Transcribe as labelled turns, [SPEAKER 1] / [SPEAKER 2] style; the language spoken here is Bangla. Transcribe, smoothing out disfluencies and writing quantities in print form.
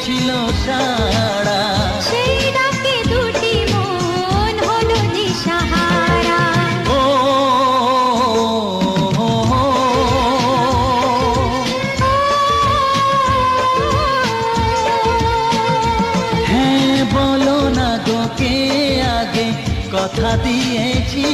[SPEAKER 1] দিয়েছিল সাড়া,
[SPEAKER 2] সেই ডাকে দুটি মন হলো দিশাহারা।
[SPEAKER 1] ও হ্যাঁ বলো না গো কে আগে কথা দিয়েছি।